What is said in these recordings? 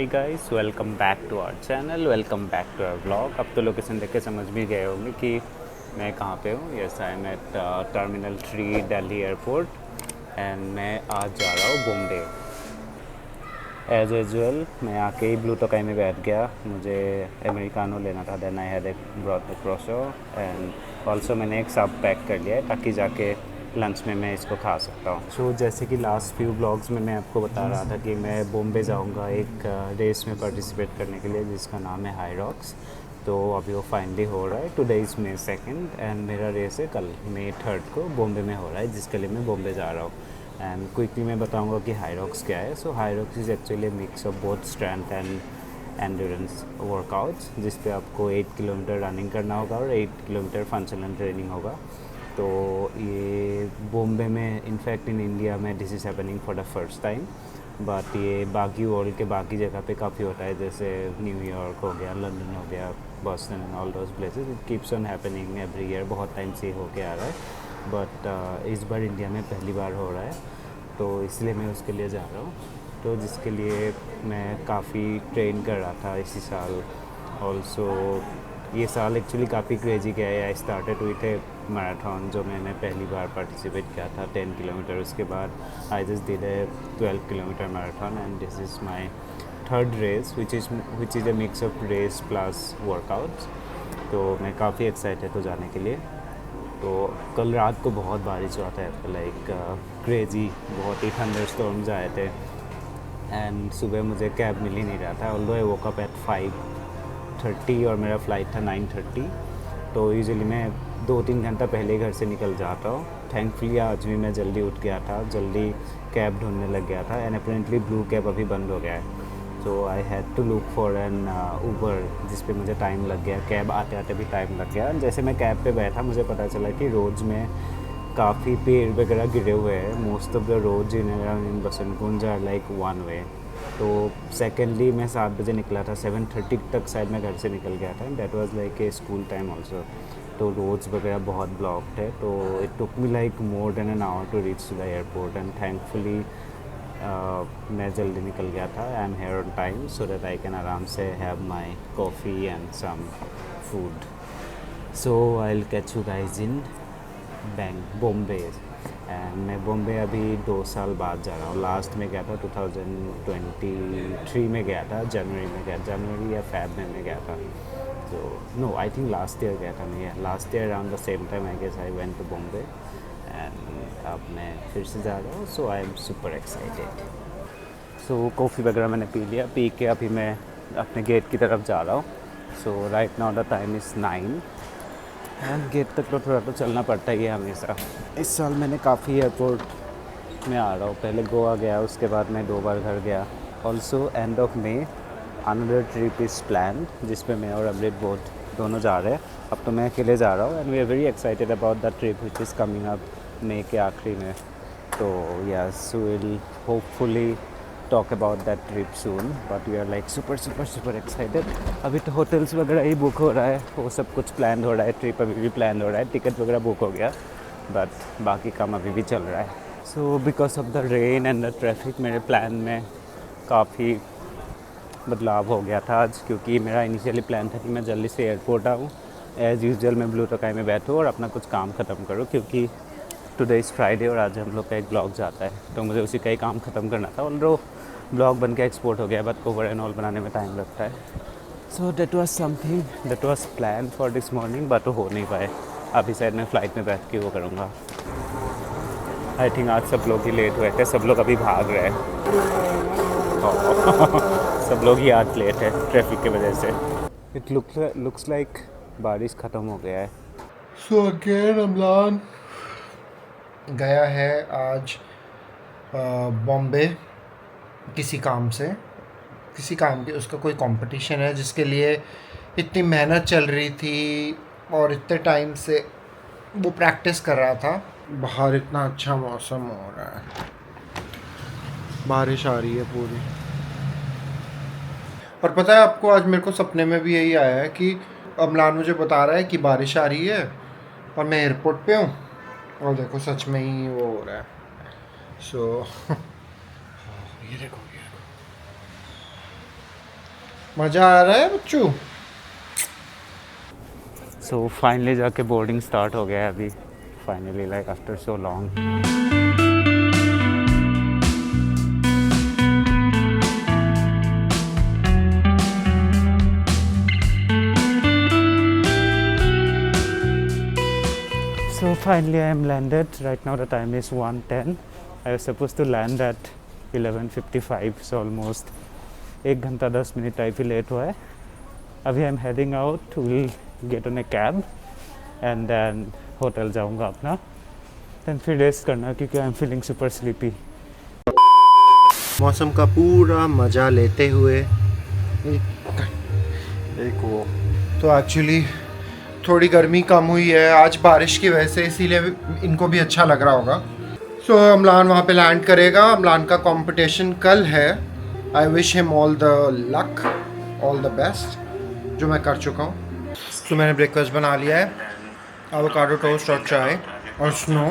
Hi guys, welcome back to our channel, welcome back to our blog. अब तो location देख के समझ भी गए होंगे कि मैं कहाँ पे हूँ। Yes, I am at terminal 3 Delhi airport and मैं आज जा रहा हूँ बॉम्बे। एज यूजुअल मैं आके ही ब्लू टोकाई में बैठ गया। मुझे अमेरिकानो लेना था, देन आई हैड एक ब्रॉड क्रोसो एंड ऑल्सो मैंने एक सब पैक कर लिया है ताकि जाके लंच में मैं इसको खा सकता हूँ। सो जैसे कि लास्ट फ्यू ब्लॉग्स में मैं आपको बता रहा था कि मैं बॉम्बे जाऊँगा एक रेस में पार्टिसिपेट करने के लिए जिसका नाम है हाई रॉक्स। तो अभी वो फाइनली हो रहा है। टुडे इज़ May 2 एंड मेरा रेस है कल May 3 को बॉम्बे में हो रहा है, जिसके लिए मैं बॉम्बे जा रहा हूँ। एंड क्विकली मैं बताऊँगा कि हाई रॉक्स क्या है। So Hyrox is actually mix of both strength and endurance workouts, जिस पे आपको 8 किलोमीटर रनिंग करना होगा और 8 किलोमीटर फंक्शनल ट्रेनिंग होगा। तो ये बॉम्बे में, इनफैक्ट इन इंडिया में this is happening for the first time, but ये बाकी वर्ल्ड के बाकी जगह पे काफ़ी होता है, जैसे न्यूयॉर्क हो गया, लंदन हो गया, Boston and all those places. It keeps on happening every year, बहुत टाइम से हो के आ रहा है, बट इस बार इंडिया में पहली बार हो रहा है, तो इसलिए मैं उसके लिए जा रहा हूँ। तो जिसके लिए मैं काफ़ी ट्रेन कर रहा था इसी साल। ऑल्सो ये साल एक्चुअली काफ़ी क्रेजी गया है। I started with A marathon जो मैंने पहली बार पार्टिसिपेट किया था 10 किलोमीटर। उसके बाद I just did a 12 kilometre marathon and this is my third race which is a mix of race plus workouts. तो मैं काफ़ी एक्साइटेड हूँ जाने के लिए। तो कल रात को बहुत बारिश हुआ था, लाइक क्रेजी, बहुत ही थंडर स्टॉर्म्स आए थे एंड सुबह मुझे कैब मिल ही नहीं रहा था। Although I woke up at 5:30 और मेरा फ़्लाइट था 9:30। तो यूजुअली मैं 2-3 घंटा पहले घर से निकल जाता हूँ। थैंकफुली आज भी मैं जल्दी उठ गया था, जल्दी कैब ढूंढने लग गया था एंड अपेरेंटली ब्लू कैब अभी बंद हो गया है। तो I had to look for an Uber, जिस पे मुझे टाइम लग गया, कैब आते आते भी टाइम लग गया। जैसे मैं कैब पे बैठा मुझे पता चला कि रोड्स में काफ़ी पेड़ वगैरह गिरे हुए हैं। Most of the roads in Vasant Kunj are like one way. तो सेकेंडली मैं 7 बजे निकला था, 7:30 तक शायद मैं घर से निकल गया था and that was like a school time also. तो रोड्स वगैरह बहुत ब्लॉक्ड है, तो it took me like more than an hour to reach to the airport and thankfully मैं जल्दी निकल गया था। I am here on time so that I can आराम से have my coffee and some food. So I will catch you guys in Bombay. And मैं बॉम्बे अभी 2 साल बाद जा रहा हूँ। लास्ट में गया था 2023 में गया था, जनवरी में गया, जनवरी या फेब में मैं गया था। तो no, I think last year गया था मैं, last year around the same time I guess I went to Bombay and अब मैं फिर से जा रहा हूँ। So I am super excited. सो कॉफ़ी वगैरह मैंने पी लिया, पी के अभी मैं अपने गेट की तरफ जा रहा हूँ। So right now the time is 9 and gate तक तो थोड़ा तो चलना पड़ता ही है हमेशा। इस साल मैंने काफ़ी एयरपोर्ट में आ रहा हूँ, पहले गोवा गया, उसके बाद मैं 2 बार घर गया। Also end of May another trip is plan, जिस पे मैं और अमृत बोथ दोनों जा रहे हैं। अब तो मैं अकेले जा रहा हूँ and we are very excited about the trip which is coming up May के आखिरी में। तो yes, will hopefully talk about that trip soon, but we are like super excited. अभी तो होटल्स वगैरह ही बुक हो रहा है, वो सब कुछ प्लान हो रहा है, ट्रिप अभी भी प्लान हो रहा है, टिकट वगैरह बुक हो गया, बट बाकी काम अभी भी चल रहा है। So because of the rain and the traffic मेरे प्लान में काफ़ी बदलाव हो गया था आज, क्योंकि मेरा इनिशियली प्लान था कि मैं जल्दी से एयरपोर्ट आऊँ, एज़ यूजुअल मैं ब्लू टोकाई में बैठूँ और अपना कुछ काम ख़त्म करूँ, क्योंकि टुडे इज़ फ्राइडे और आज हम लोग का एक ब्लॉग जाता है, तो मुझे उसी का ही काम ख़त्म करना था। ऑल्दो ब्लॉग बन के एक्सपोर्ट हो गया, बट ओवर एंड ऑल बनाने में टाइम लगता है। So that was something that was plan for this morning, but हो नहीं पाए। अभी शायद मैं फ़्लाइट में बैठ के वो करूँगा। आई थिंक आज सब लोग ही लेट हुए थे, सब लोग अभी भाग रहे हैं। सब लोग ही आज लेट है ट्रैफिक की वजह से। इट लुक्स लाइक बारिश ख़त्म हो गया है। सो अगेन अमलान गया है आज बॉम्बे किसी काम के उसका कोई कंपटीशन है जिसके लिए इतनी मेहनत चल रही थी और इतने टाइम से वो प्रैक्टिस कर रहा था। बाहर इतना अच्छा मौसम हो रहा है, बारिश आ रही है पूरी। और पता है आपको, आज मेरे को सपने में भी यही आया है कि अमलान मुझे बता रहा है कि बारिश आ रही है और मैं एयरपोर्ट पे हूँ और देखो सच में ही वो हो रहा है। सो ये देखो मज़ा आ रहा है बच्चू? सो फाइनली जाके बोर्डिंग स्टार्ट हो गया है अभी, finally like after so long. So finally I am landed. Right now the time is 1:10. I was supposed to land at 11:55, so almost 1 घंटा 10 मिनट टाइप ही लेट हुआ है। अभी I am heading out, will get on a cab and then hotel जाऊंगा अपना, then फिर rest करना क्योंकि I am feeling super sleepy. मौसम का पूरा मज़ा लेते हुए एक वो तो एक्चुअली थोड़ी गर्मी कम हुई है आज बारिश की वजह से, इसीलिए इनको भी अच्छा लग रहा होगा। सो अम्लान वहाँ पे लैंड करेगा। अम्लान का कंपटीशन कल है। I wish him all the luck, all the best, जो मैं कर चुका हूँ। तो मैंने ब्रेकफास्ट बना लिया है, एवोकाडो टोस्ट और चाय और स्नो।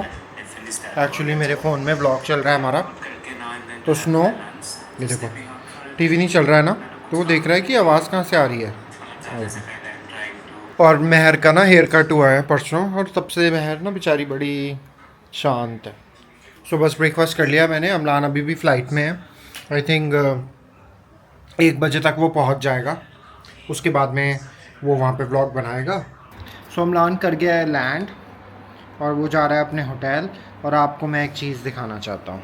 एक्चुअली मेरे फ़ोन में व्लॉग चल रहा है हमारा, तो स्नो ये देखो टीवी नहीं चल रहा है ना, तो वो देख रहा है कि आवाज़ कहाँ से आ रही है। और महर का ना हेयर कट हुआ है परसों, और तब से महर ना बेचारी बड़ी शांत है। सो बस ब्रेकफास्ट कर लिया मैंने। अम्लान अभी भी फ़्लाइट में है, आई थिंक 1 बजे तक वो पहुंच जाएगा, उसके बाद में वो वहाँ पे व्लॉग बनाएगा। सो अम्लान कर गया है लैंड और वो जा रहा है अपने होटल। और आपको मैं एक चीज़ दिखाना चाहता हूँ,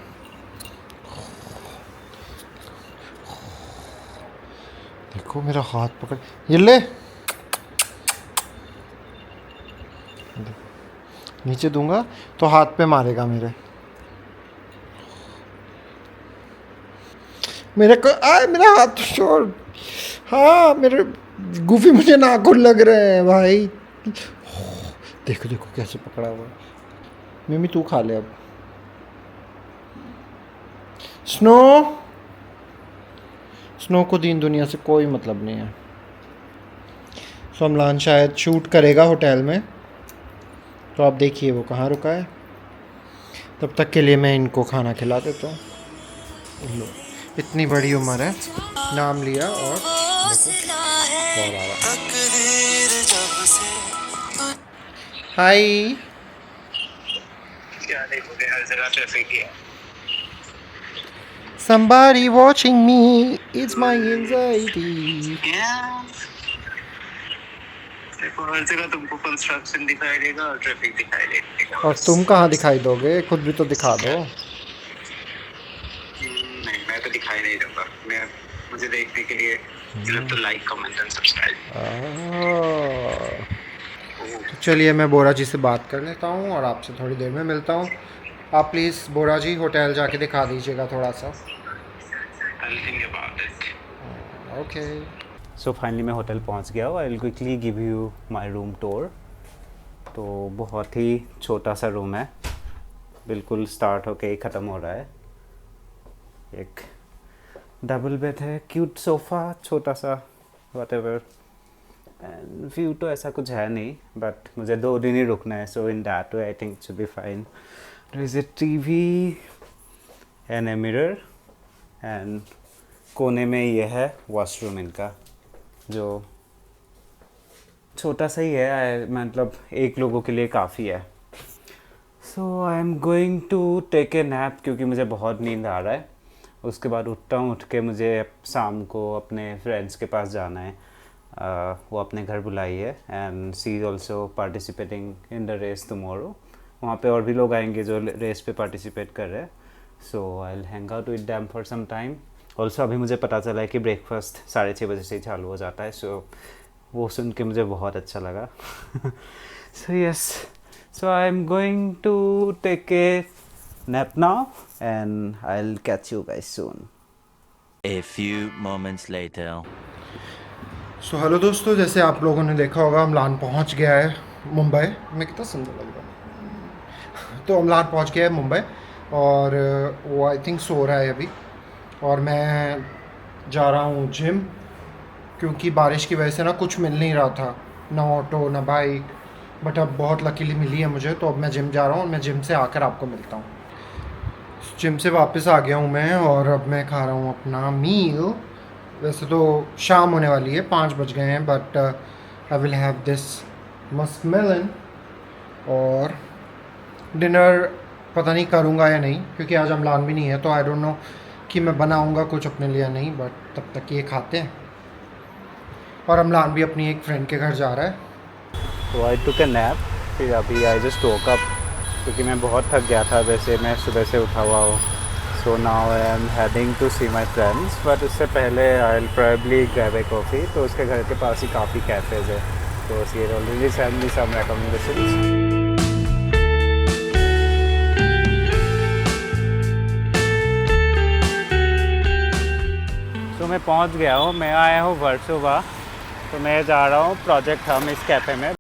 देखो मेरा हाथ पकड़, ये ले नीचे दूंगा तो हाथ पे मारेगा मेरे को। मेरा हाथ तो छोड़। हाँ मेरे गुफी मुझे नाखून लग रहे हैं भाई। देखो देखो कैसे पकड़ा हुआ है। मिमी तू खा ले अब। स्नो को दीन दुनिया से कोई मतलब नहीं है। सो अम्लान शायद शूट करेगा होटल में, तो आप देखिए वो कहाँ रुका है। तब तक के लिए मैं इनको खाना खिला देता हूँ। लो इतनी बड़ी उम्र है, नाम लिया और हाय। Somebody watching me, it's my anxiety. हर जगह तुमको कंस्ट्रक्शन दिखाई देगा और ट्रैफिक दिखाई देगा। और तुम कहाँ दिखाई दोगे? खुद भी तो दिखा दो। नहीं मैं तो दिखाई नहीं दूंगा। मैं मुझे देखने के लिए सिर्फ तो लाइक कमेंट एंड सब्सक्राइब। तो चलिए मैं बोरा जी से बात कर लेता हूँ और आपसे थोड़ी देर में मिलता हूँ। आप प्लीज़ बोरा जी होटल जाके दिखा दीजिएगा थोड़ा सा। ओके। सो फाइनली मैं होटल पहुंच गया हूँ। I will quickly give you my room tour. तो बहुत ही छोटा सा रूम है, बिल्कुल स्टार्ट होके ही ख़त्म हो रहा है। एक डबल बेड है, क्यूट सोफ़ा छोटा सा, व्हाटएवर। एंड व्यू तो ऐसा कुछ है नहीं, बट मुझे 2 दिन ही रुकना है, so in that way I think it should be fine. There is a TV and a mirror, and कोने में ये है वॉशरूम इनका, जो छोटा सा ही है, मतलब 1 लोगों के लिए काफ़ी है। So I am going to take a nap क्योंकि मुझे बहुत नींद आ रहा है। उसके बाद उठता हूँ, उठ के मुझे शाम को अपने फ्रेंड्स के पास जाना है। वो अपने घर बुलाई है and she is also participating in the race tomorrow. वहाँ पे और भी लोग आएंगे जो रेस पे पार्टिसिपेट कर रहे हैं। So I will hang out with them for some time. Also अभी मुझे पता चला है कि ब्रेकफास्ट 6:30 बजे से ही चालू हो जाता है, सो वो सुन के मुझे बहुत अच्छा लगा। So yes, so I am going to take a nap now and I'll catch you guys soon. A few moments later. So hello दोस्तों, जैसे आप लोगों ने देखा होगा अम्लान पहुंच गया है मुंबई। मैं कितना सुंदर लग रहा हूँ। तो अम्लान पहुंच गया है मुंबई और वो आई थिंक सो रहा है अभी। और मैं जा रहा हूँ जिम, क्योंकि बारिश की वजह से ना कुछ मिल नहीं रहा था, ना ऑटो ना बाइक। बट अब बहुत लकीली मिली है मुझे, तो अब मैं जिम जा रहा हूँ और मैं जिम से आकर आपको मिलता हूँ। जिम से वापस आ गया हूँ मैं और अब मैं खा रहा हूँ अपना मील। वैसे तो शाम होने वाली है, 5 बज गए हैं, but I will have this musk melon. और डिनर पता नहीं करूँगा या नहीं, क्योंकि आज अम्लान भी नहीं है, तो आई डोंट नो कि मैं बनाऊँगा कुछ अपने लिए या नहीं, बट तब तक ये खाते हैं। और अम्लान भी अपनी एक फ्रेंड के घर जा रहा है। तो आई टुक ए नैप, फिर अभी आई जस्ट वोक अप, क्योंकि मैं बहुत थक गया था, वैसे मैं सुबह से उठा हुआ हूँ। So now I am heading to see my friends, but उससे पहले I will probably grab a coffee. तो उसके घर के पास ही काफ़ी कैफ़ेज़ है, तो सी ऑलरेडी सेंड मी सम रिकमेंडेशंस। तो मैं पहुंच गया हूँ, मैं आया हूँ वर्सोवा, तो मैं जा रहा हूँ प्रोजेक्ट हम इस कैफ़े में।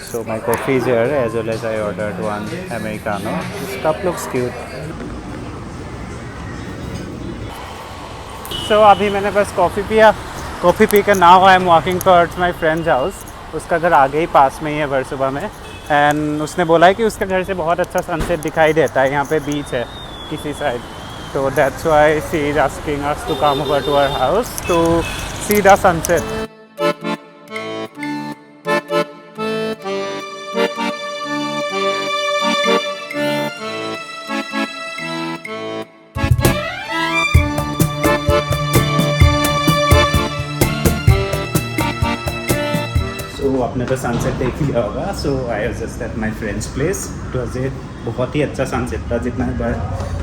So my coffee is here, as well as I ordered one Americano. This cup looks cute. So अभी मैंने बस कॉफ़ी पिया, कॉफ़ी पी कर now I am walking towards my friends house. उसका घर आगे ही पास में ही है वर्सोवा में, एंड उसने बोला है कि उसके घर से बहुत अच्छा सनसेट दिखाई देता है, यहाँ पे बीच है किसी साइड, तो that's why she is asking us to come over to our house to see the sunset. तो आपने तो सनसेट देख लिया होगा। So I was just at my friend's place. It was a बहुत ही अच्छा सनसेट था,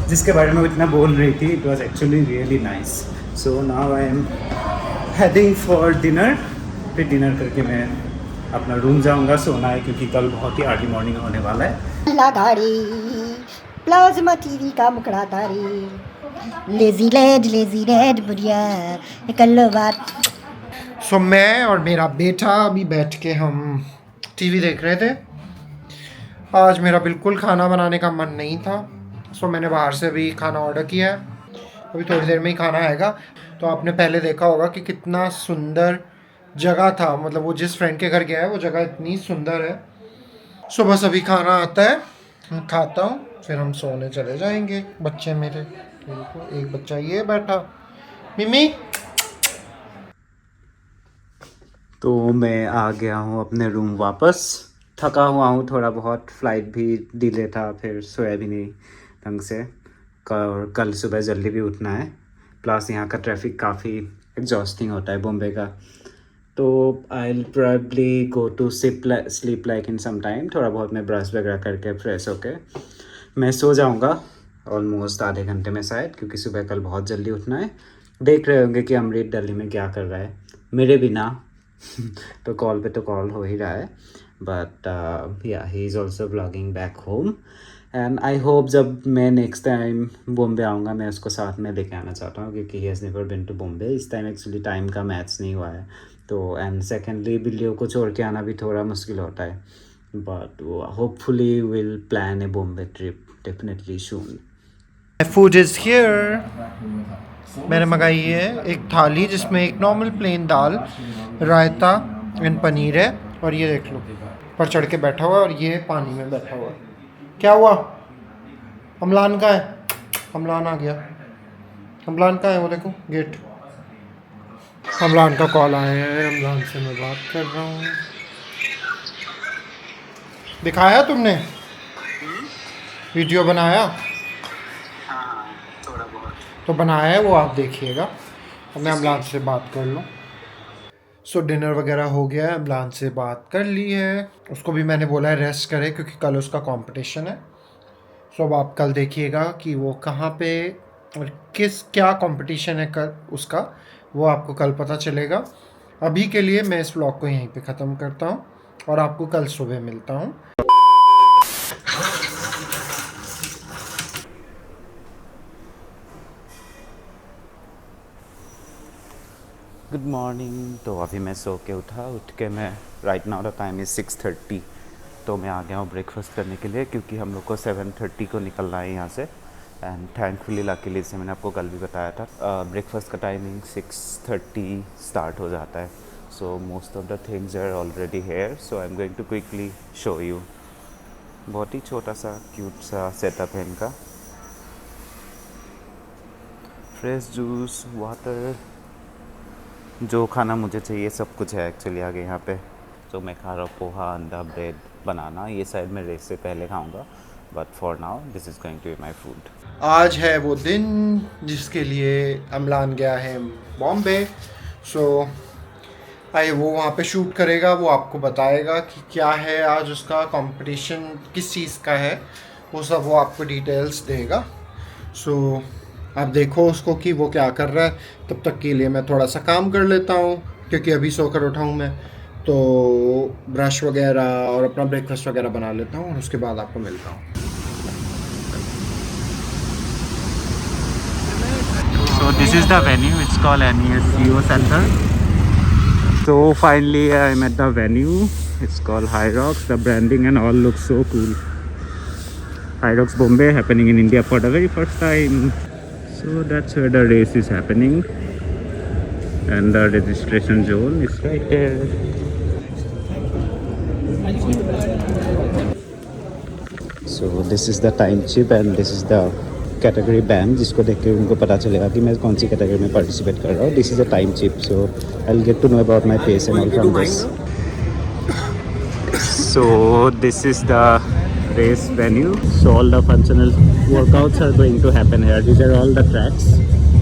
जिसके बारे में वो इतना बोल रही थी। It was actually really nice. So now I am heading for dinner. फिर डिनर करके मैं अपना रूम जाऊंगा, सोना है, क्योंकि कल बहुत ही अर्ली मॉर्निंग होने वाला है। गाड़ी प्लाज्मा टीवी का मुकड़ा तारी लेजी लेड बुढ़िया कल्लो बात। सो मैं और मेरा बेटा अभी बैठ के हम टीवी देख रहे थे। आज मेरा बिल्कुल खाना बनाने का मन नहीं था, सो मैंने बाहर से भी खाना ऑर्डर किया है। अभी थोड़ी देर में ही खाना आएगा। तो आपने पहले देखा होगा कि कितना सुंदर जगह था, मतलब वो जिस फ्रेंड के घर गया है वो जगह इतनी सुंदर है। सो बस अभी खाना आता है, मैं खाता हूँ, फिर हम सोने चले जाएंगे। बच्चे मेरे, देखो एक बच्चा ये बैठा, मिमी। तो मैं आ गया हूँ अपने रूम वापस। थका हुआ हूँ थोड़ा बहुत, फ़्लाइट भी डिले था, फिर सोया भी नहीं ढंग से। कल सुबह जल्दी भी उठना है, प्लस यहाँ का ट्रैफिक काफ़ी एग्जॉस्टिंग होता है बॉम्बे का। तो I will probably go to sleep like in some time. थोड़ा बहुत मैं ब्रश वगैरह करके फ्रेश होके मैं सो जाऊँगा ऑलमोस्ट आधे घंटे में शायद, क्योंकि सुबह कल बहुत जल्दी उठना है। देख रहे होंगे कि अमृत दिल्ली में क्या कर रहा है मेरे बिना। तो कॉल पे तो कॉल हो ही रहा है, बट या he is also blogging back home. And I hope जब मैं नेक्स्ट टाइम बॉम्बे आऊँगा मैं उसको साथ में लेके आना चाहता हूँ, क्योंकि he has never been to Bombay. इस टाइम एक्चुअली टाइम का मैच नहीं हुआ है, तो एंड सेकेंडली बिल्लियों को छोड़ के आना भी थोड़ा मुश्किल होता है, but hopefully will plan a Bombay trip definitely soon. Food is here. मैंने मंगाई है एक थाली जिसमें एक नॉर्मल प्लेन दाल, रायता एंड पनीर है, और ये देख लो पर चढ़ के बैठा हुआ है, और ये पानी में बैठा हुआ है। क्या हुआ? अम्लान का है, अम्लान आ गया। अम्लान का है वो देखो गेट। अम्लान का कॉल आया है, अम्लान से मैं बात कर रहा हूँ। दिखाया तुमने? वीडियो बनाया? हाँ थोड़ा बहुत। तो बनाया है वो, आप देखिएगा। अब मैं अम्लान से बात कर लूँ। सो डिनर वगैरह हो गया है, अम्लान से बात कर ली है। उसको भी मैंने बोला है रेस्ट करे, क्योंकि कल उसका कंपटीशन है। सो अब आप कल देखिएगा कि वो कहाँ पे और क्या कंपटीशन है कल उसका, वो आपको कल पता चलेगा। अभी के लिए मैं इस व्लॉग को यहीं पे ख़त्म करता हूँ और आपको कल सुबह मिलता हूँ। Good morning. तो अभी मैं सो के उठ के मैं right now the time is 6:30। तो मैं आ गया हूँ ब्रेकफास्ट करने के लिए, क्योंकि हम लोग को 7:30 को निकलना है यहाँ से। एंड थैंकफुली लकीली से मैंने आपको कल भी बताया था, ब्रेकफास्ट का टाइमिंग 6:30 स्टार्ट हो जाता है। So most of the things are already here, so I am going to quickly show you. बहुत ही छोटा सा क्यूट सा सेटअप है इनका। फ्रेश जूस, वाटर, जो खाना मुझे चाहिए सब कुछ है एक्चुअली आगे यहाँ पे। तो मैं खा रहा हूँ पोहा, अंडा, ब्रेड, बनाना। ये शायद मैं रेस से पहले खाऊंगा, but for now this is going to be my food. आज है वो दिन जिसके लिए अमलान गया है बॉम्बे। सो आइए, वो वहाँ पे शूट करेगा, वो आपको बताएगा कि क्या है आज उसका कंपटीशन, किस चीज़ का है, वो सब वो आपको डिटेल्स देगा। सो आप देखो उसको कि वो क्या कर रहा है। तब तक के लिए मैं थोड़ा सा काम कर लेता हूँ, क्योंकि अभी सोकर उठा हूँ मैं, तो ब्रश वगैरह और अपना ब्रेकफास्ट वगैरह बना लेता हूँ और उसके बाद आपको मिलता हूँ। So this is the venue, it's called NES CEO Center. So finally I'm at the venue, it's called Hyrox. The branding and all looks so cool. Hyrox Bombay happening in India for the very first time. So that's where the race is happening. And the registration zone is right there. So this is the time chip and this is the category band, जिसको देख के उनको पता चलेगा कि मैं कौन सी category में पार्टिसिपेट कर रहा हूँ. This is a time chip, so I will get to know about my pace and all from this. So this is the race venue. So all the functional workouts are going to happen here. These are all the tracks.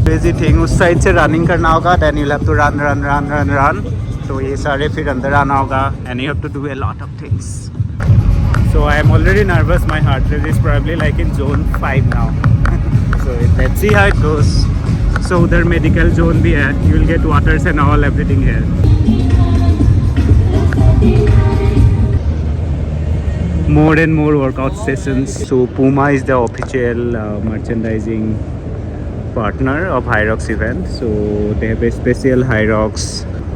Crazy thing, उस side से running करना होगा, then you have to run run run run run. तो ये सारे फिर अंदर आना होगा and you have to do a lot of things. So I am already nervous. My heart rate is probably like in zone 5 now. So let's see how it goes. So उधर medical zone भी है. You will get waters and all, everything here. More and more workout sessions. So Puma is the official merchandising partner of Hyrox event. So they have a special Hyrox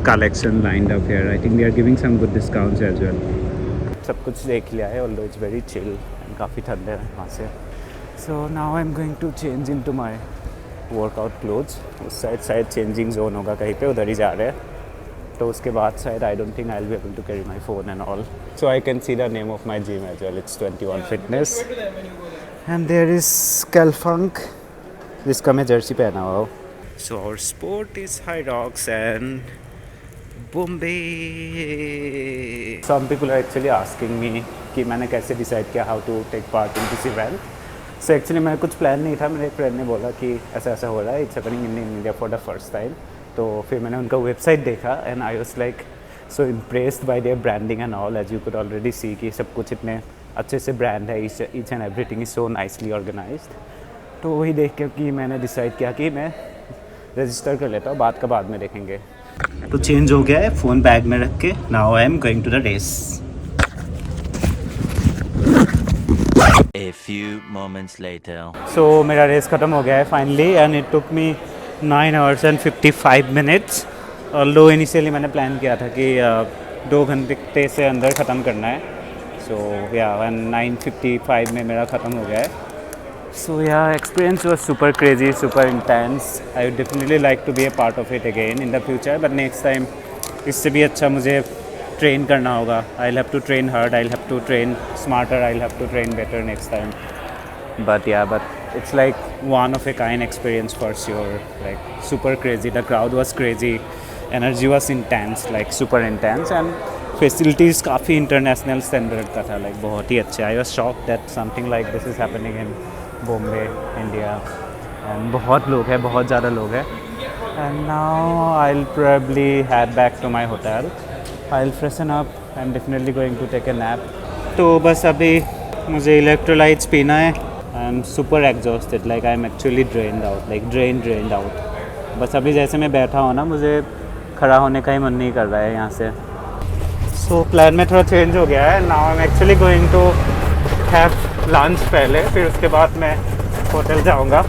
collection lined up here. I think they are giving some good discounts as well. सब कुछ देख लिया है, although it's very chill and काफ़ी ठंड है वहाँ से. So now I'm going to change into my workout clothes. उस साइड चेंजिंग जोन होगा कहीं पे, उधर ही जा रहे हैं. तो उसके बाद शायद I don't think I'll be able to carry my phone and all. So I can see the name of my gym as well. It's 21 Fitness. And there is Calfunk, जिसका मैं जर्सी पहना हुआ हूँ. So our sport is Hyrox and Bombay. Some people are actually asking me कि मैंने कैसे decide किया how to take part in this event. So actually मैं कुछ प्लान नहीं था. मेरे एक फ्रेंड ने बोला कि ऐसा ऐसा हो रहा है, it's happening in India for the first time. तो फिर मैंने उनका वेबसाइट देखा and I was like so impressed by their branding and all. As you could already see कि सब कुछ इतने अच्छे से ब्रांड है, each and everything is so nicely organized. तो वही देख के कि मैंने डिसाइड किया कि मैं रजिस्टर कर लेता हूँ, बाद में देखेंगे. तो चेंज हो गया है, फ़ोन बैग में रख के. Now I am going to the race. A few moments later. सो मेरा रेस ख़त्म हो गया है finally and it took me 9 hours and 55 minutes. Although initially मैंने प्लान किया था कि 2 घंटे से अंदर ख़त्म करना है. सो या 9:55 में मेरा ख़त्म हो गया है. So yeah, experience was super crazy, super intense. I would definitely like to be a part of it again in the future. But next time, इससे भी अच्छा मुझे train करना होगा. I'll have to train hard. I'll have to train smarter. I'll have to train better next time. But it's like one of a kind experience for sure. Like super crazy. The crowd was crazy. Energy was intense, like super intense. And facilities काफ़ी international standard का था. Like बहुत ही अच्छे. I was shocked that something like this is happening in Bombay, India. And बहुत लोग हैं, बहुत ज़्यादा लोग हैं. And now I will probably head back to my hotel. I will freshen up. I am definitely going to take a nap. तो बस अभी मुझे इलेक्ट्रोलाइट्स पीना है. I am super exhausted, like I am actually drained out, like drained out. बस अभी जैसे मैं बैठा हूँ ना, मुझे खड़ा होने का ही मन नहीं कर रहा है यहाँ से. सो प्लान में थोड़ा चेंज हो गया है. Now I am actually going to have lunch पहले, फिर उसके बाद मैं होटल जाऊंगा,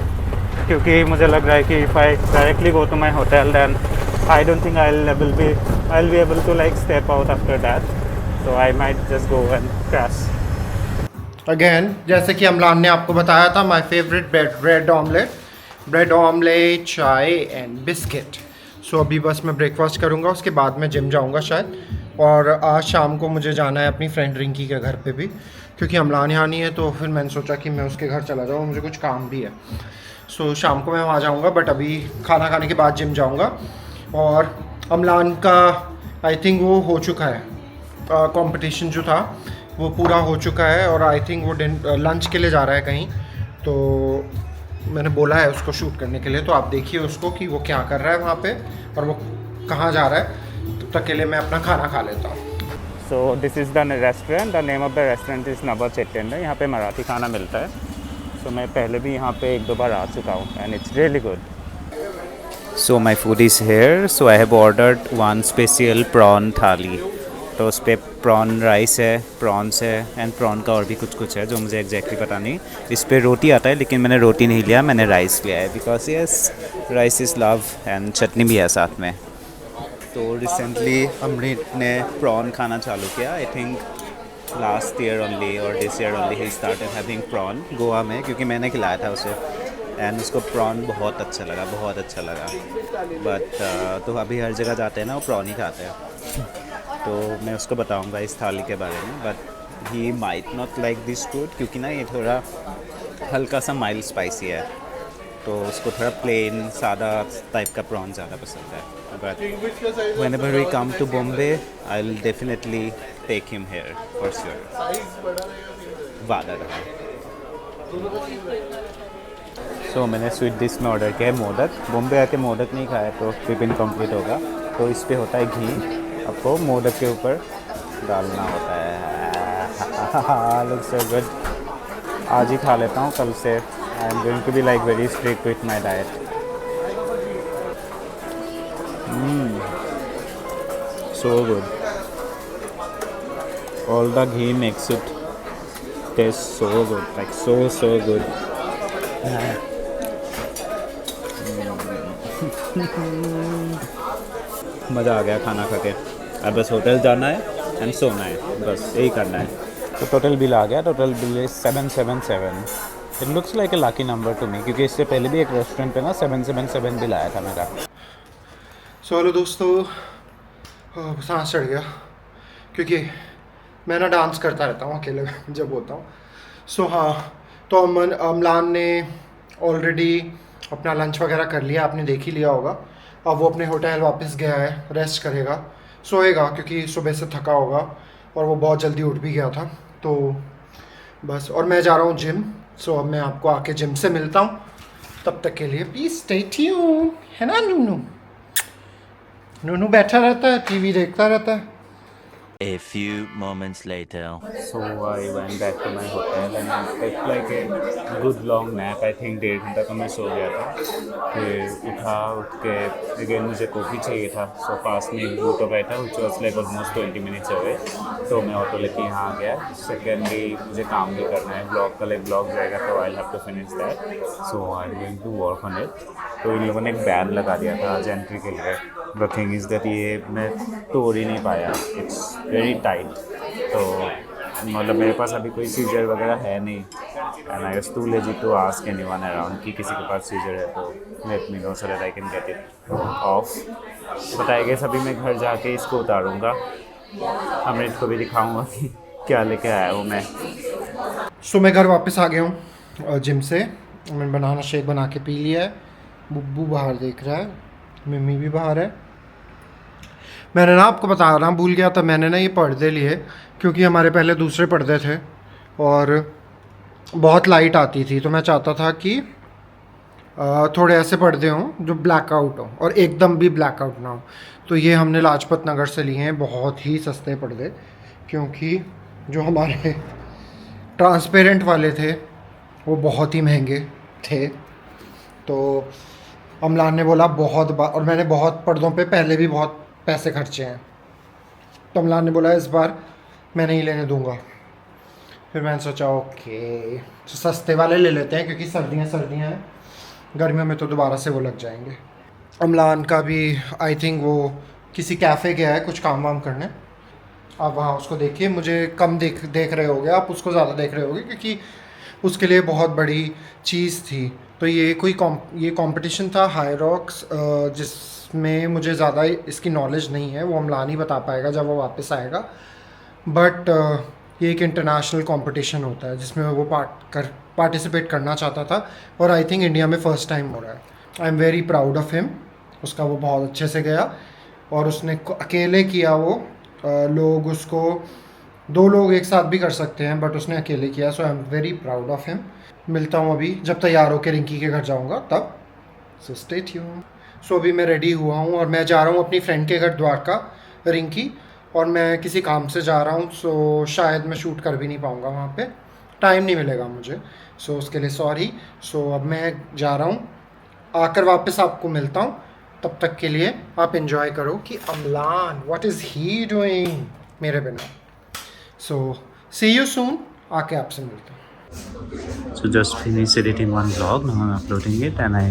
क्योंकि मुझे लग रहा है कि if I directly go to my hotel then I don't think I will be able to like step out after that. So I might just go and crash again. जैसे कि अमलान ने आपको बताया था, my favourite bread omelette, chai and biscuit. So अभी बस मैं breakfast करूँगा, उसके बाद मैं जिम जाऊँगा शायद. और आज शाम को मुझे जाना है अपनी फ्रेंड रिंकी के घर पे भी, क्योंकि अमलान यहाँ नहीं है. तो फिर मैंने सोचा कि मैं उसके घर चला जाऊँ, मुझे कुछ काम भी है. सो शाम को मैं वहाँ जाऊँगा, बट अभी खाना खाने के बाद जिम जाऊँगा। और अमलान का आई थिंक वो हो चुका है, कंपटीशन जो था वो पूरा हो चुका है, और आई थिंक वो लंच के लिए जा रहा है कहीं। तो मैंने बोला है उसको शूट करने के लिए, तो आप देखिए उसको कि वो क्या कर रहा है वहाँ पे और वो कहाँ जा रहा है। तब तक के लिए मैं अपना खाना खा लेता हूँ। सो this is the restaurant, the name of the restaurant is नवा चैट्टेंड। यहाँ पे मराठी खाना मिलता है। सो मैं पहले भी यहाँ पे 1-2 बार आ चुका हूँ and it's really good. So my food is here. So I have ordered one special prawn thali. तो उस पर प्रॉन राइस है, प्रॉन्स है एंड प्रॉन का और भी कुछ है जो मुझे एग्जैक्टली पता नहीं। इस पर रोटी आता है, लेकिन मैंने रोटी नहीं लिया, मैंने राइस लिया है because yes rice is love, and chutney भी है साथ में। तो रिसेंटली अमृत ने प्रॉन खाना चालू किया। I think last year only और दिस ईयर ओनली ही स्टार्टेड हैविंग प्रॉन गोवा में, क्योंकि मैंने खिलाया था उसे एंड उसको प्रॉन बहुत अच्छा लगा, बहुत अच्छा लगा। बट तो अभी हर जगह जाते हैं ना, वो प्रॉन ही खाते हैं। तो मैं उसको बताऊंगा इस थाली के बारे में, but he might not like this food, क्योंकि ना ये थोड़ा हल्का सा माइल्ड स्पाइसी है, तो उसको थोड़ा प्लेन सादा टाइप का प्रॉन ज़्यादा पसंद है। But whenever we come to Bombay, I'll definitely take him here for sure. वादा रहा। सो मैंने स्वीट डिश में ऑर्डर किया है मोदक। बॉम्बे आके मोदक नहीं खाया तो ट्रिप इनकम्प्लीट होगा। तो इस पे होता है घी, आपको मोदक के ऊपर डालना होता है। Looks so good. आज ही खा लेता हूँ, कल से I am going to be like very strict with my diet. So good. All the ghee makes it taste so good, like so good. मज़ा आ गया खाना खा के। अब बस होटल जाना है एंड सोना है, बस यही करना है। तो टोटल बिल आ गया। Total bill is 777। It looks like a lucky number to me, क्योंकि इससे पहले भी एक रेस्टोरेंट पे ना 777 बिल आया था मेरा। सो हेलो दोस्तों, सांस चढ़ गया क्योंकि मैं ना डांस करता रहता हूँ अकेले जब होता हूँ। सो हाँ, तो अमलान ने ऑलरेडी अपना लंच वगैरह कर लिया, आपने देख ही लिया होगा। अब वो अपने होटल वापस गया है, रेस्ट करेगा, सोएगा, क्योंकि सुबह से थका होगा और वो बहुत जल्दी उठ भी गया था। तो बस, और मैं जा रहा हूँ जिम। सो अब मैं आपको आके जिम से मिलता हूँ। तब तक के लिए प्लीज़ स्टे ट्यून, है ना नूनू? नूनू बैठा रहता है, टीवी देखता रहता है। A few moments later. So I went back to my hotel and I took like a good long nap. I think 1.5 घंटा तो मैं सो गया था। फिर उठ के अगेन मुझे कॉफ़ी चाहिए था। सो पास में एक ऑटो गया था, which was like almost 20 minutes away। तो मैं ऑटो लेके यहाँ आ गया। सेकेंडली मुझे काम भी करना है, ब्लॉग जाएगा, तो I have to finish that. So I am going to work on it. तो इन लोगों ने एक बैन लगा दिया था आज एंट्री के लिए। द थिंग इज़ दैट ये मैं तोड़ ही नहीं पाया, इट्स वेरी टाइट। तो मतलब मेरे पास अभी कोई सीजर वगैरह है नहीं, and I was too lazy to ask anyone around कि किसी के पास सीजर है तो let me know so that I can get it off. बताया गया सभी, मैं घर जाके इसको उतारूँगा, अमृत को भी दिखाऊँगा कि क्या लेके आया हूँ मैं। सो मैं घर वापस आ गया हूँ जिम से। मैंने बनाना शेक बना के पी लिया है। बुब्बू बाहर देख रहा है, मम्मी भी बाहर है। मैंने ना आपको बताना भूल गया था, मैंने ना ये पर्दे लिए क्योंकि हमारे पहले दूसरे पर्दे थे और बहुत लाइट आती थी, तो मैं चाहता था कि थोड़े ऐसे पर्दे हों जो ब्लैकआउट हो और एकदम भी ब्लैकआउट ना हो। तो ये हमने लाजपत नगर से लिए हैं, बहुत ही सस्ते पर्दे, क्योंकि जो हमारे ट्रांसपेरेंट वाले थे वो बहुत ही महंगे थे। तो अमलान ने बोला बहुत बार, और मैंने बहुत पर्दों पे पहले भी बहुत पैसे खर्चे हैं, तो अमलान ने बोला इस बार मैं नहीं लेने दूंगा। फिर मैंने सोचा ओके तो सस्ते वाले ले लेते हैं, क्योंकि सर्दियाँ हैं, गर्मियों में तो दोबारा से वो लग जाएंगे। अमलान का भी आई थिंक वो किसी कैफ़े गया है कुछ काम वाम करने। आप वहाँ उसको देखिए, मुझे कम देख रहे होगे, आप उसको ज़्यादा देख रहे होगे, क्योंकि उसके लिए बहुत बड़ी चीज़ थी। तो ये कंपटीशन था हाईरॉक्स, जिसमें मुझे ज़्यादा इसकी नॉलेज नहीं है, वो अमलान ही बता पाएगा जब वो वापस आएगा। बट ये एक इंटरनेशनल कंपटीशन होता है जिसमें वो पार्टिसिपेट करना चाहता था और आई थिंक इंडिया में फ़र्स्ट टाइम हो रहा है। I am very proud of him. उसका वो बहुत अच्छे से गया और उसने अकेले किया वो। लोग उसको 2 लोग एक साथ भी कर सकते हैं बट उसने अकेले किया, so I am very proud of him. मिलता हूँ अभी जब तैयार होकर रिंकी के घर जाऊँगा तब। So stay tuned. सो अभी मैं रेडी हुआ हूँ और मैं जा रहा हूँ अपनी फ्रेंड के घर द्वारका, रिंकी, और मैं किसी काम से जा रहा हूँ। सो शायद मैं शूट कर भी नहीं पाऊँगा वहाँ पे, टाइम नहीं मिलेगा मुझे। सो उसके लिए सॉरी। सो अब मैं जा रहा हूँ, आकर वापस आपको मिलता हूँ। तब तक के लिए आप इन्जॉय करो कि Amlan what is he doing मेरे बिना। सो सी यू सून, आके आपसे मिलता हूँ। So just finished editing one vlog. Now I'm uploading it, and I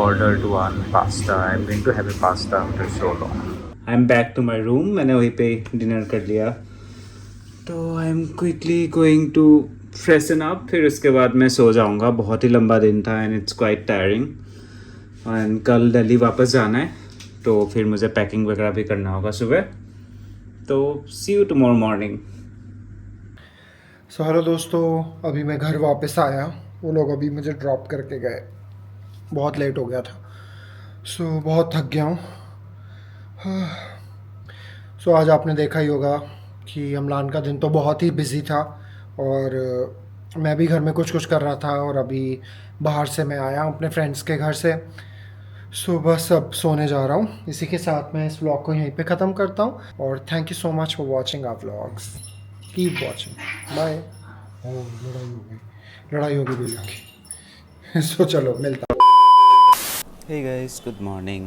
ordered one pasta. I'm going to have a pasta after so long. I'm back to my room. मैंने वहीं पे dinner कर लिया, तो I'm quickly going to freshen up. फिर उसके बाद मैं सो जाऊँगा। बहुत ही लंबा दिन था and it's quite tiring. And कल दिल्ली वापस जाना है, तो फिर मुझे पैकिंग वगैरह भी करना होगा सुबह। तो see you tomorrow morning. So hello दोस्तों, अभी मैं घर वापस आया। वो लोग अभी मुझे ड्रॉप करके गए, बहुत लेट हो गया था। सो बहुत थक गया हूँ। सो आज आपने देखा ही होगा कि अमलान का दिन तो बहुत ही बिज़ी था और मैं भी घर में कुछ कर रहा था और अभी बाहर से मैं आया हूँ अपने फ्रेंड्स के घर से। सो बस अब सोने जा रहा हूँ। इसी के साथ मैं इस व्लॉग को यहीं पे ख़त्म करता हूँ और thank you so much for watching our vlogs. Keep watching, bye. लड़ाई होगी बिल्ला की। सो चलो मिलता हूँ। Hey guys, good morning.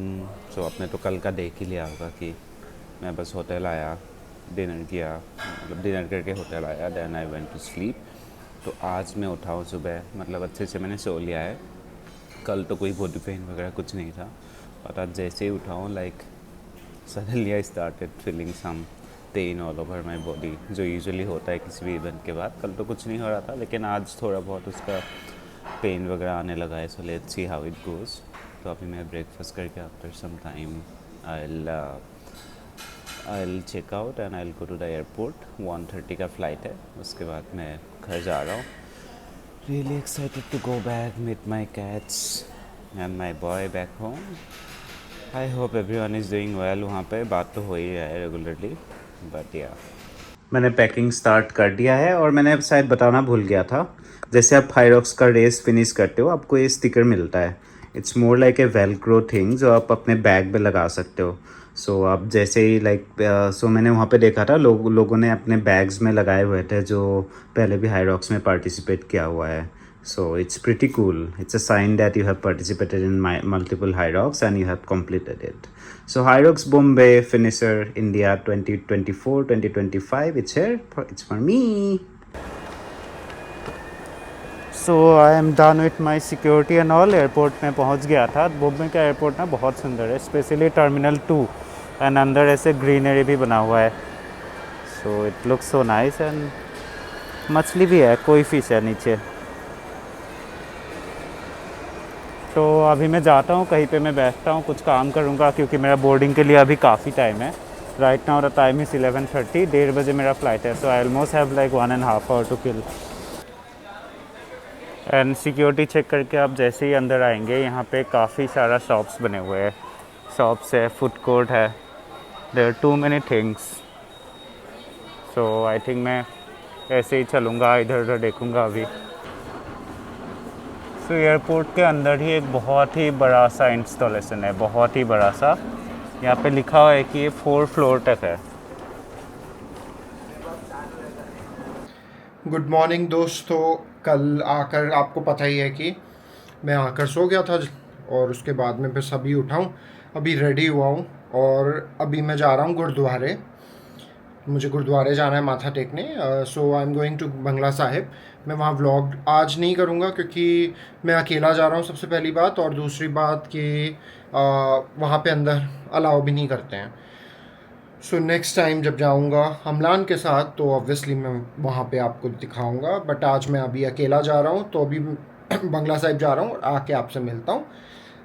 So आपने तो कल का देख ही लिया होगा कि मैं बस होटल आया, डिनर किया, मतलब डिनर करके होटल आया, then I went to sleep. तो आज मैं उठा हूँ सुबह, मतलब अच्छे से मैंने सो लिया है। कल तो कोई बॉडी पेन वगैरह कुछ नहीं था, और आज जैसे ही उठा हूँ like suddenly I started feeling some pain all over my body, जो यूजुअली होता है किसी भी इवेंट के बाद। कल तो कुछ नहीं हो रहा था, लेकिन आज थोड़ा बहुत उसका पेन वगैरह आने लगा है। So let's see how it goes. तो अभी मैं ब्रेकफास्ट करके after some time I'll check out and I'll go to the airport. 1:30 का फ़्लाइट है, उसके बाद मैं घर जा रहा हूँ। Really excited to go back, meet my cats and my boy back home. I hope everyone is doing well. वहाँ पे बात तो हो ही रहा है रेगुलरली, बट या मैंने पैकिंग स्टार्ट कर दिया है। और मैंने अब शायद बताना भूल गया था, जैसे आप हाइरॉक्स का रेस फिनिश करते हो आपको ये स्टिकर मिलता है। It's more like a Velcro thing जो आप अपने बैग पे लगा सकते हो। सो आप जैसे ही सो मैंने वहाँ पे देखा था लोगों ने अपने बैग्स में लगाए हुए थे जो पहले भी हाइरॉक्स में पार्टिसिपेट किया हुआ है। So it's pretty cool. It's a sign that you have participated in multiple Hyrox and you have completed it. So Hyrox Bombay Finisher India 2024-2025. It's here. It's for me. So I am done with my security and all. Airport में पहुंच गया था। बॉम्बे का airport ना बहुत सुंदर है, specially terminal 2 and अंदर ऐसे ग्रीनरी भी बना हुआ है। So it looks so nice and मछली भी है, कोई फिश है नीचे। तो अभी मैं जाता हूँ कहीं पे, मैं बैठता हूँ, कुछ काम करूँगा क्योंकि मेरा बोर्डिंग के लिए अभी काफ़ी टाइम है। Right now the time is 11:30, 1:30 बजे मेरा फ़्लाइट है। So I almost have like 1.5 hour to kill. And security check करके आप जैसे ही अंदर आएंगे, यहाँ पे काफ़ी सारा शॉप्स बने हुए हैं। शॉप्स है, फूड कोर्ट है, there are too many things. So I think मैं ऐसे ही चलूँगा, इधर उधर देखूँगा अभी। तो एयरपोर्ट के अंदर ही एक बहुत ही बड़ा सा इंस्टॉलेशन है, बहुत ही बड़ा सा। यहाँ पे लिखा हुआ है कि ये 4 फ्लोर तक है। गुड मॉर्निंग दोस्तों। कल आकर आपको पता ही है कि मैं आकर सो गया था और उसके बाद में बस अभी उठा हूँ, अभी रेडी हुआ हूँ और अभी मैं जा रहा हूँ गुरुद्वारे। मुझे गुरुद्वारे जाना है माथा टेकने। सो I am going to Bangla Sahib. मैं वहाँ व्लॉग आज नहीं करूँगा क्योंकि मैं अकेला जा रहा हूँ, सबसे पहली बात, और दूसरी बात कि वहाँ पे अंदर अलाउ भी नहीं करते हैं। सो नेक्स्ट टाइम जब जाऊँगा अमलान के साथ तो ऑब्वियसली मैं वहाँ पे आपको दिखाऊँगा, बट आज मैं अभी अकेला जा रहा हूँ तो अभी बंगला साहिब जा रहा हूँ और आके आपसे मिलता हूँ।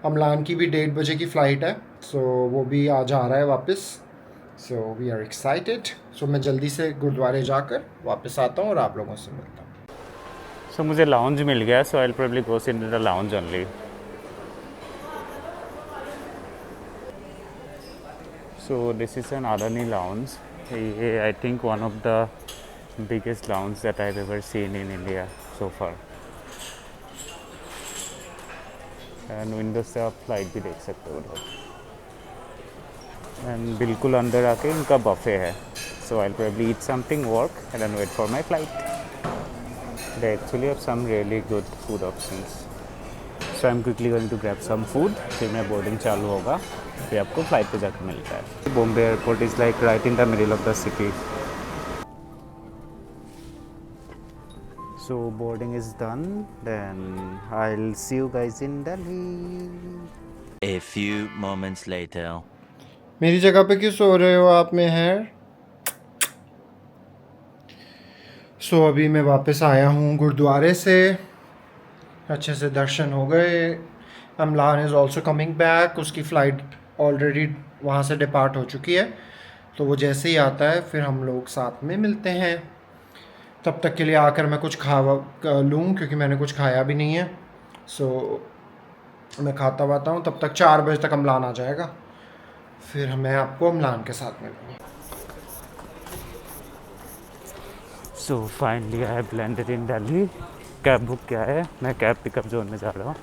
अमलान की भी 1:30 बजे की फ़्लाइट है, सो वो भी आज आ रहा है वापस। So we are excited. So मैं जल्दी से गुरुद्वारे जाकर वापस आता हूँ और आप लोगों से मिलता हूँ. सो मुझे लाउंज मिल गया, so I will probably go in the lounge only. So this is an Adani lounge. ये I think one of the biggest lounge that I've ever seen in India so far. And window से आप flight भी देख सकते हो उधर. And बिल्कुल अंदर आके इनका बफे है. So I will probably eat something, work and then wait for my flight. They actually have some really good food options. So I am quickly going to grab some food. फिर मेरा boarding चालू होगा, फिर आपको flight पे जाकर मिलता है. Bombay airport is like right in the middle of the city. So boarding is done, then I'll see you guys in Delhi. A few moments later. मेरी जगह पे क्यों सो रहे हो आप में है? सो अभी मैं वापस आया हूँ गुरुद्वारे से. अच्छे से दर्शन हो गए. Amlan is also coming back. उसकी फ़्लाइट ऑलरेडी वहाँ से डिपार्ट हो चुकी है, तो वो जैसे ही आता है फिर हम लोग साथ में मिलते हैं. तब तक के लिए आकर मैं कुछ खा लूँ, क्योंकि मैंने कुछ खाया भी नहीं है. सो मैं खाता वाता हूँ. तब तक 4 बजे तक अमलान आ जाएगा, फिर मैं आपको अमलान के साथ मिलूँगा. So finally I have landed in Delhi. Cab book किया है, मैं कैब पिकअप जोन में जा रहा हूँ.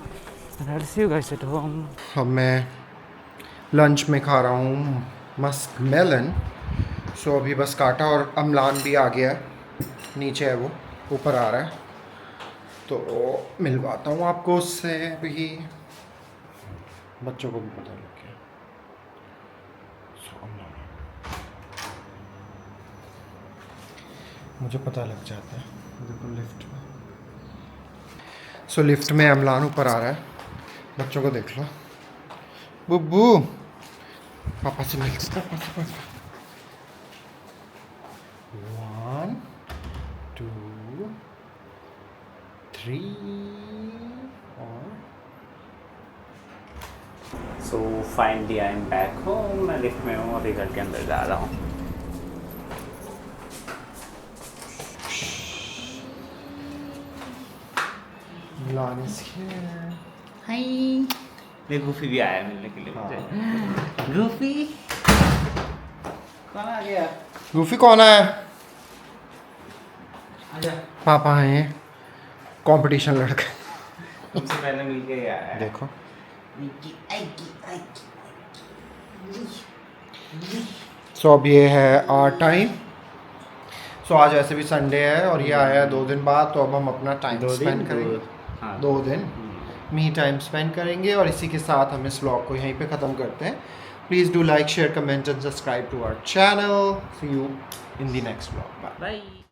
आई सी यू गाइस एट होम. अब मैं लंच में खा रहा हूँ मस्क मेलन. सो अभी बस काटा और अमलान भी आ गया है. नीचे है वो, ऊपर आ रहा है, तो मिलवाता हूँ आपको उससे भी. बच्चों को भी पता लग गया. मुझे पता लग जाता है. देखो लिफ्ट में. सो लिफ्ट में अमलान ऊपर आ रहा है. बच्चों को देख लो. बुब्बू पापा से मिलते. पापा से 1 2 3 और so finally I am back home. मैं लिफ्ट में हूँ, अभी घर के अंदर जा रहा हूँ. मिलान इज हियर. हाय. ये गुफी भी आया मिलने के लिए मुझे. गुफी कौन आ गया? गुफी कौन है? पापा हैं. कंपटीशन लड़का. तुमसे पहले मिल के आया है. देखो. सो अब ये है आवर टाइम. सो आज ऐसे भी संडे है और ये आया 2 दिन बाद, तो अब हम अपना टाइम स्पेंड करेंगे. 2 दिन मी टाइम स्पेंड करेंगे, और इसी के साथ हम इस व्लॉग को यहीं पे ख़त्म करते हैं. Please do like, share, comment and subscribe to our channel. See you in the next vlog. Bye.